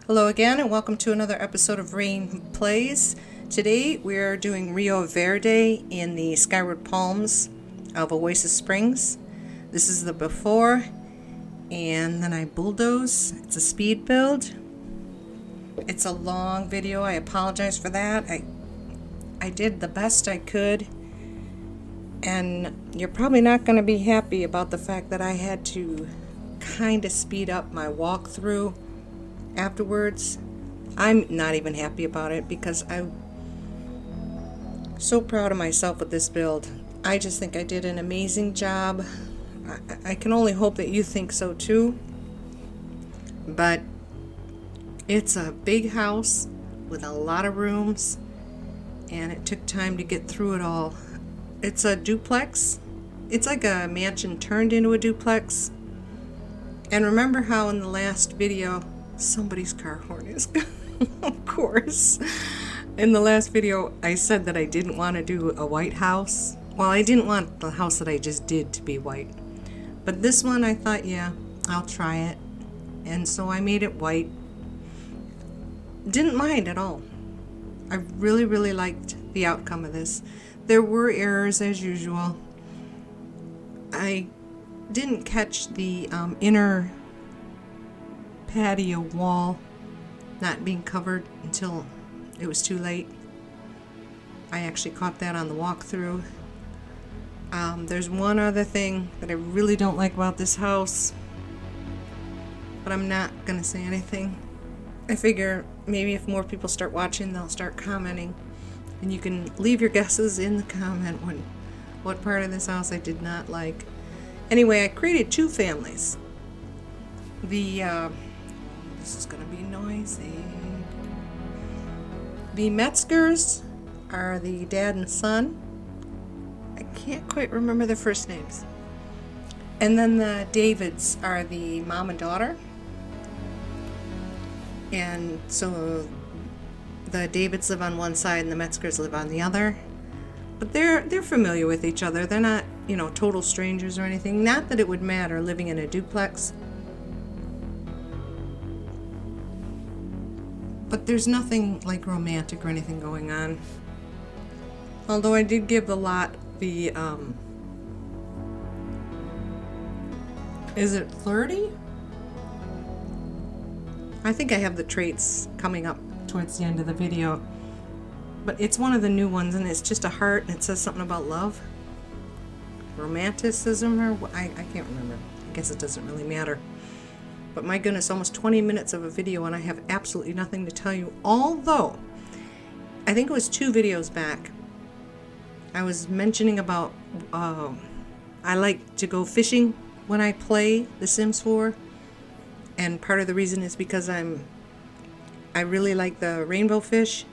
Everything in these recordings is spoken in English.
Hello again and welcome to another episode of Raine Plays. Today we're doing Rio Verde in the Skyward Palms of Oasis Springs. This is the before, and then I bulldoze. It's a speed build. It's a long video. I apologize for that. I did the best I could, and you're probably not going to be happy about the fact that I had to kind of speed up my walkthrough afterwards. I'm not even happy about it because I'm so proud of myself with this build. I just think I did an amazing job. I can only hope that you think so too. But it's a big house with a lot of rooms, and it took time to get through it all. It's a duplex. It's like a mansion turned into a duplex. And remember how in the last video, somebody's car horn is of course. In the last video, I said that I didn't want to do a white house. Well, I didn't want the house that I just did to be white. But this one, I thought, yeah, I'll try it. And so I made it white. Didn't mind at all. I really, really liked the outcome of this. There were errors as usual. I didn't catch the inner patio wall not being covered until it was too late. I actually caught that on the walkthrough. There's one other thing that I really don't like about this house, but I'm not gonna say anything. I figure maybe if more people start watching, they'll start commenting, and you can leave your guesses in the comment what part of this house I did not like. Anyway, I created two families. This is going to be noisy. The Metzgers are the dad and son. I can't quite remember their first names. And then the Davids are the mom and daughter. And so the Davids live on one side and the Metzgers live on the other. But they're familiar with each other. They're not, total strangers or anything. Not that it would matter living in a duplex. But there's nothing like romantic or anything going on. Although I did give the lot the, is it 30? I think I have the traits coming up towards the end of the video. But it's one of the new ones, and it's just a heart, and it says something about love. Romanticism, or I can't remember. I guess it doesn't really matter. But my goodness, almost 20 minutes of a video, and I have absolutely nothing to tell you. Although, I think it was 2 videos back, I was mentioning about I like to go fishing when I play The Sims 4. And part of the reason is because I really like the rainbow fish.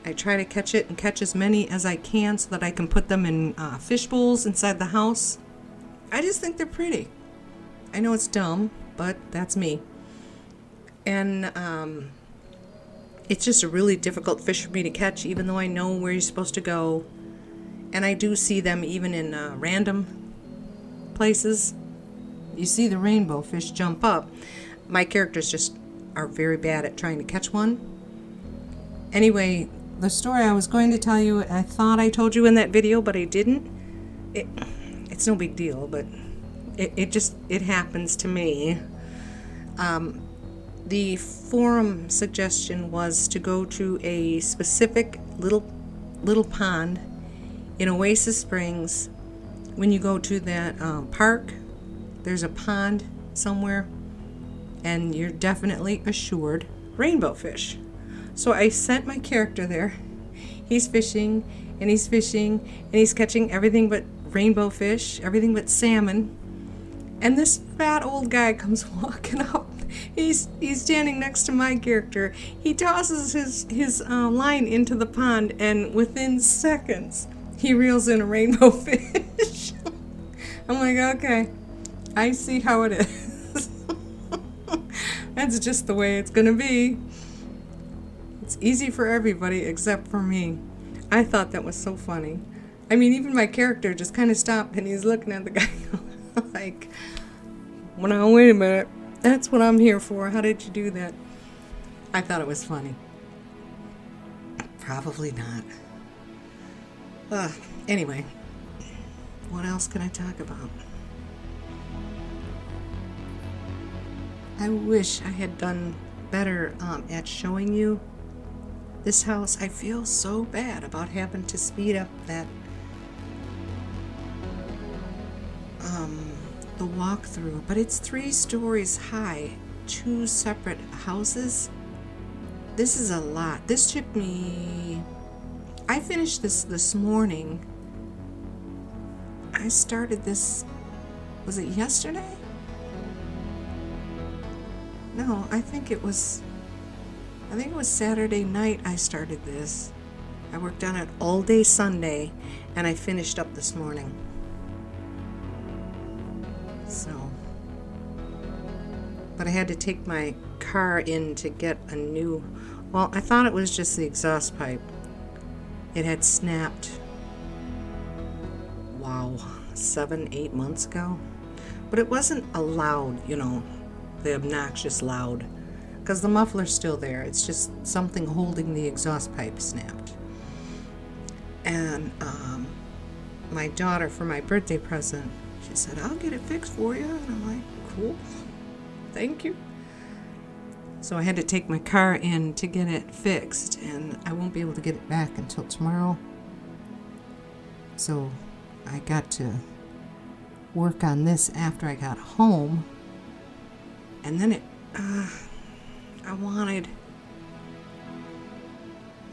I try to catch it and catch as many as I can so that I can put them in fish bowls inside the house. I just think they're pretty. I know it's dumb, but that's me. And it's just a really difficult fish for me to catch, even though I know where you're supposed to go. And I do see them even in random places. You see the rainbow fish jump up. My characters just are very bad at trying to catch one. Anyway, the story I was going to tell you, I thought I told you in that video, but I didn't. It's no big deal, but it happens to me. The forum suggestion was to go to a specific little pond in Oasis Springs. When you go to that park, there's a pond somewhere, and you're definitely assured rainbow fish. So I sent my character there. He's fishing, and he's fishing, and he's catching everything but rainbow fish, everything but salmon. And this fat old guy comes walking up. He's standing next to my character. He tosses his line into the pond, and within seconds, he reels in a rainbow fish. I'm like, okay, I see how it is. That's just the way it's gonna be. It's easy for everybody except for me. I thought that was so funny. I mean, even my character just kind of stopped and he's looking at the guy like, well, now, wait a minute. That's what I'm here for. How did you do that? I thought it was funny. Probably not. Anyway, what else can I talk about? I wish I had done better at showing you this house. I feel so bad about having to speed up that the walkthrough, but it's 3 stories high, 2 separate houses. This is a lot. This took me, I finished this morning. I started this, was it yesterday? No, I think it was Saturday night I started this. I worked on it all day Sunday, and I finished up this morning. So, but I had to take my car in to get a new, well, I thought it was just the exhaust pipe. It had snapped, wow, 7-8 months ago. But it wasn't a loud, the obnoxious loud, because the muffler's still there. It's just something holding the exhaust pipe snapped. And my daughter, for my birthday present, she said, I'll get it fixed for you. And I'm like, cool, thank you. So I had to take my car in to get it fixed, and I won't be able to get it back until tomorrow. So I got to work on this after I got home. And then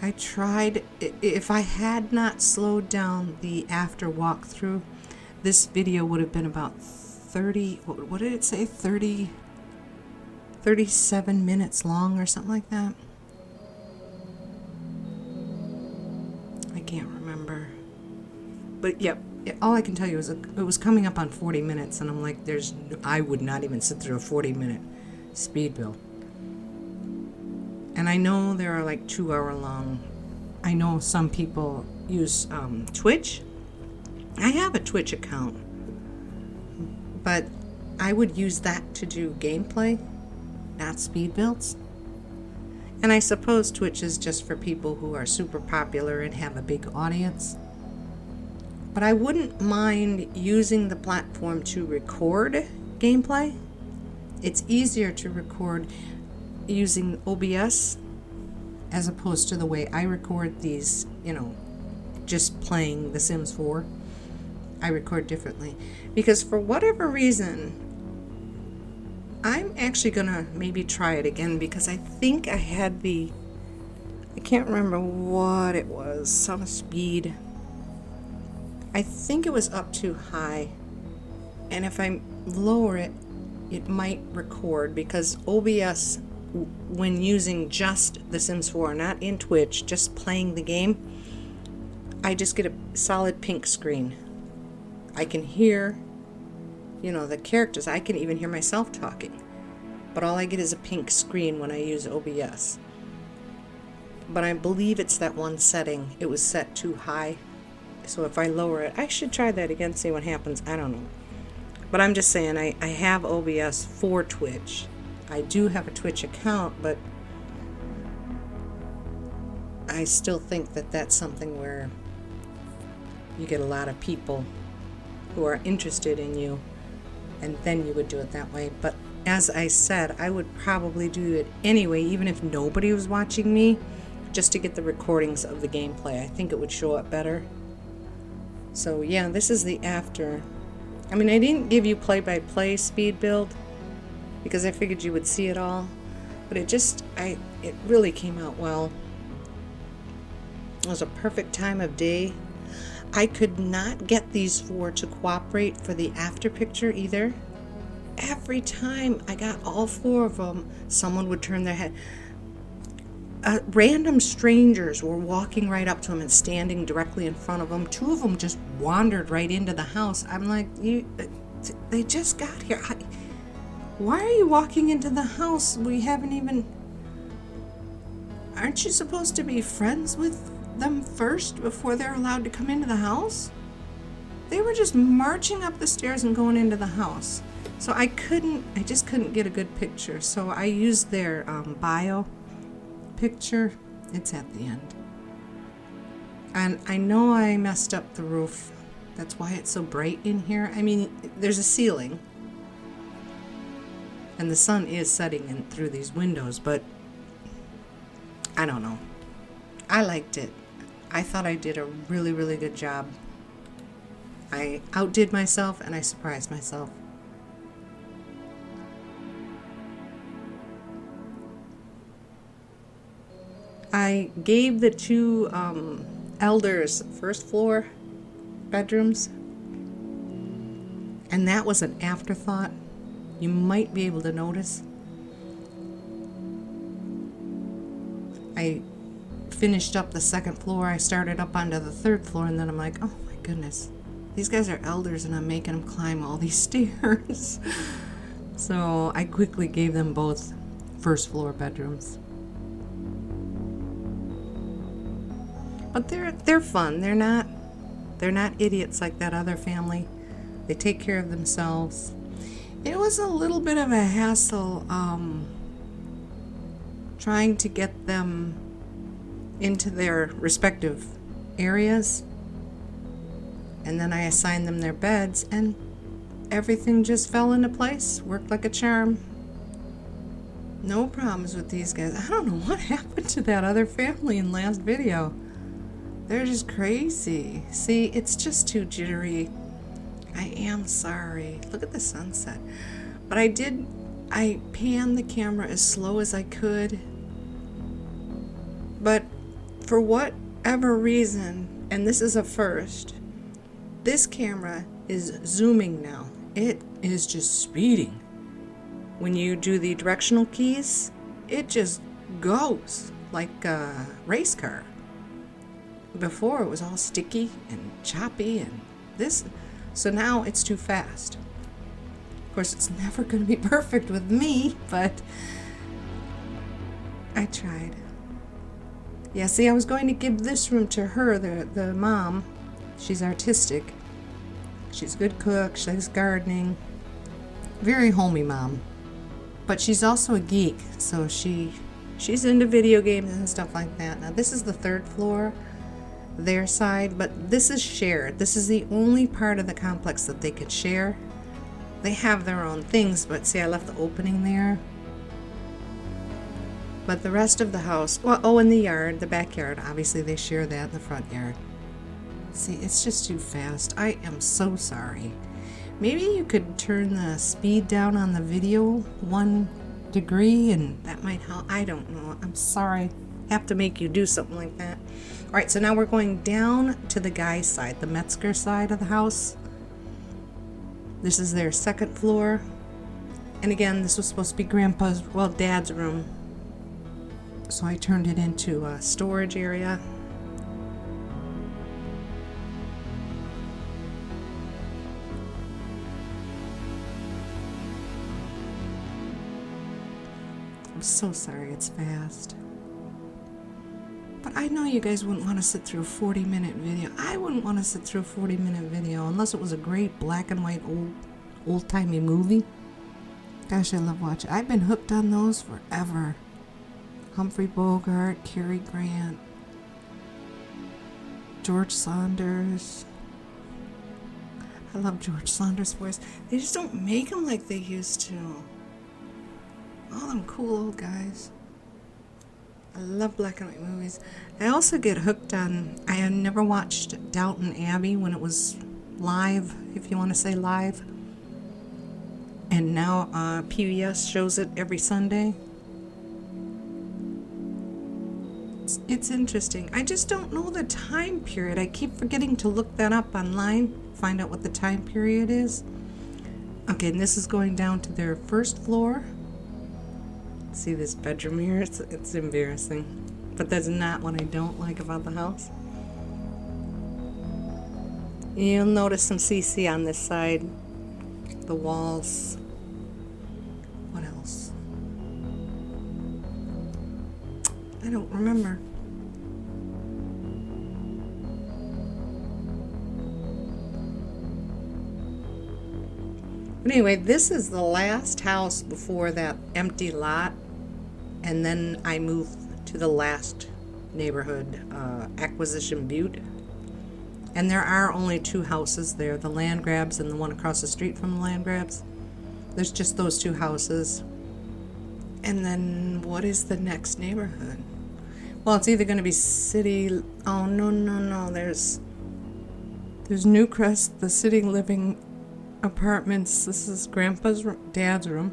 I tried, if I had not slowed down the after walkthrough, this video would have been about 30, what did it say, 37 minutes long or something like that. I can't remember. But yep, all I can tell you is it was coming up on 40 minutes, and I'm like, I would not even sit through a 40-minute speed build. And I know there are like 2-hour long. I know some people use Twitch. I have a Twitch account, but I would use that to do gameplay, not speed builds. And I suppose Twitch is just for people who are super popular and have a big audience. But I wouldn't mind using the platform to record gameplay. It's easier to record using OBS as opposed to the way I record these, just playing The Sims 4. I record differently. Because for whatever reason, I'm actually gonna maybe try it again, because I think I had I can't remember what it was, some speed. I think it was up too high, and if I lower it, it might record, because OBS, when using just The Sims 4, not in Twitch, just playing the game, I just get a solid pink screen. I can hear, the characters. I can even hear myself talking, but all I get is a pink screen when I use OBS. But I believe it's that one setting. It was set too high. So if I lower it, I should try that again, see what happens. I don't know. But I'm just saying, I have OBS for Twitch. I do have a Twitch account, but I still think that that's something where you get a lot of people who are interested in you, and then you would do it that way. But as I said, I would probably do it anyway, even if nobody was watching me, just to get the recordings of the gameplay. I think it would show up better. So yeah, this is the after. I mean, I didn't give you play-by-play speed build because I figured you would see it all, but it really came out well. It was a perfect time of day. I could not get these 4 to cooperate for the after picture either. Every time I got all 4 of them, someone would turn their head. Random strangers were walking right up to him and standing directly in front of him. 2 of them just wandered right into the house. I'm like, they just got here. Why are you walking into the house? Aren't you supposed to be friends with them first before they're allowed to come into the house? They were just marching up the stairs and going into the house. So I just couldn't get a good picture. So I used their bio picture, it's at the end. And I know I messed up the roof. That's why it's so bright in here. I mean, there's a ceiling. And the sun is setting in through these windows, but I don't know. I liked it. I thought I did a really, really good job. I outdid myself and I surprised myself. I gave the two elders first floor bedrooms, and that was an afterthought. You might be able to notice. I finished up the second floor. I started up onto the third floor, and then I'm like, oh my goodness, these guys are elders and I'm making them climb all these stairs. So I quickly gave them both first floor bedrooms. But they're fun. They're not idiots like that other family. They take care of themselves. It was a little bit of a hassle trying to get them into their respective areas. And then I assigned them their beds and everything just fell into place. Worked like a charm. No problems with these guys. I don't know what happened to that other family in last video. They're just crazy. See, it's just too jittery. I am sorry. Look at the sunset. But I panned the camera as slow as I could. But for whatever reason, and this is a first, this camera is zooming now. It is just speeding. When you do the directional keys, it just goes like a race car. Before it was all sticky and choppy and this, so now it's too fast. Of course, it's never going to be perfect with me, but I tried. Yeah, see, I was going to give this room to her, the mom. She's artistic. She's a good cook. She likes gardening. Very homey mom. But she's also a geek, so she's into video games and stuff like that. Now, this is the third floor, their side, but this is shared. This is the only part of the complex that they could share. They have their own things, but see, I left the opening there. But the rest of the house, well, in the yard, the backyard, obviously they share that in the front yard. See, it's just too fast. I am so sorry. Maybe you could turn the speed down on the video 1 degree and that might help. I don't know. I'm sorry. Have to make you do something like that. All right, so now we're going down to the guy's side, the Metzger side of the house. This is their second floor. And again, this was supposed to be Dad's room. So I turned it into a storage area. I'm so sorry it's fast. But I know you guys wouldn't want to sit through a 40-minute video. I wouldn't want to sit through a 40-minute video unless it was a great black and white old-timey movie. Gosh, I love watching. I've been hooked on those forever. Humphrey Bogart, Cary Grant, George Saunders. I love George Saunders' voice. They just don't make them like they used to. All them cool old guys. I love black and white movies. I also get hooked on, I had never watched Downton Abbey when it was live, if you want to say live. And now PBS shows it every Sunday. It's interesting. I just don't know the time period. I keep forgetting to look that up online, find out what the time period is. Okay, and this is going down to their first floor. See this bedroom here? It's embarrassing. But that's not what I don't like about the house. You'll notice some CC on this side. The walls. What else? I don't remember. But anyway, this is the last house before that empty lot. And then I moved to the last neighborhood, Acquisition Butte. And there are only 2 houses there, the land grabs and the one across the street from the land grabs. There's just those 2 houses. And then what is the next neighborhood? Well, it's either going to be City... Oh, no. There's Newcrest, the City Living Apartments. This is Grandpa's dad's room.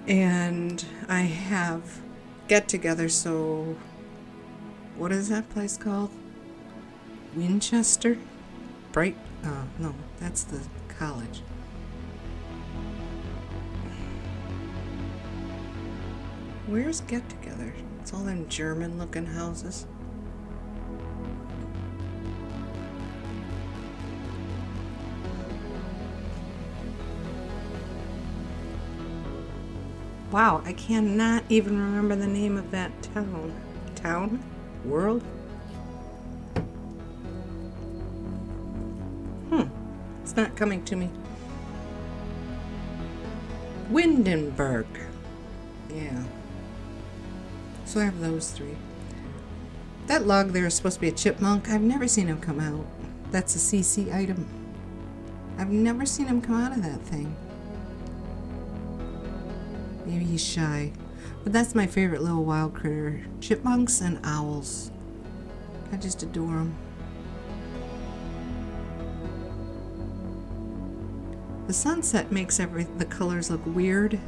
And I have get-together, so... What is that place called? Winchester? No, that's the college. Where's get-together? It's all them German-looking houses. Wow, I cannot even remember the name of that town. Town? World? It's not coming to me. Windenburg. Yeah. So I have those 3. That log there is supposed to be a chipmunk. I've never seen him come out. That's a CC item. I've never seen him come out of that thing. Maybe he's shy. But that's my favorite little wild critter. Chipmunks and owls. I just adore them. The sunset makes the colors look weird.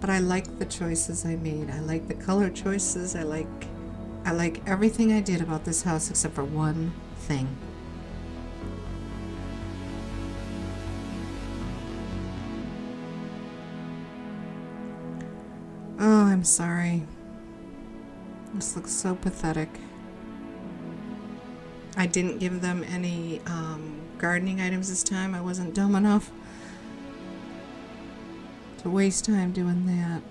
But I like the choices I made. I like the color choices. I like everything I did about this house except for one thing. Oh, I'm sorry. This looks so pathetic. I didn't give them any gardening items this time. I wasn't dumb enough to waste time doing that.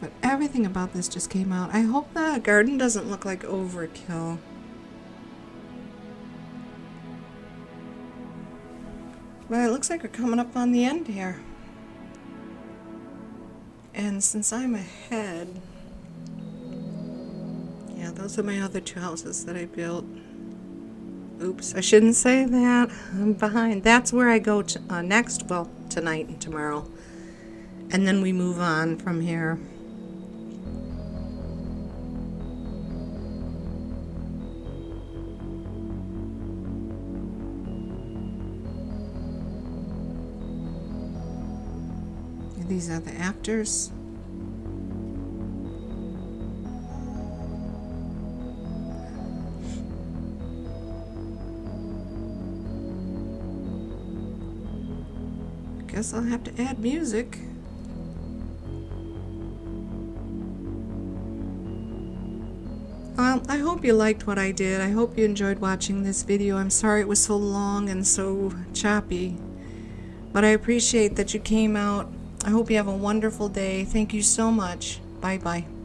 But everything about this just came out. I hope the garden doesn't look like overkill. But it looks like we're coming up on the end here. And since I'm ahead, yeah, those are my other 2 houses that I built. Oops, I shouldn't say that. I'm behind. That's where I go to, next, well, tonight and tomorrow. And then we move on from here. These are the afters. Guess I'll have to add music. Well, I hope you liked what I did. I hope you enjoyed watching this video. I'm sorry it was so long and so choppy, but I appreciate that you came out. I hope you have a wonderful day. Thank you so much. Bye-bye.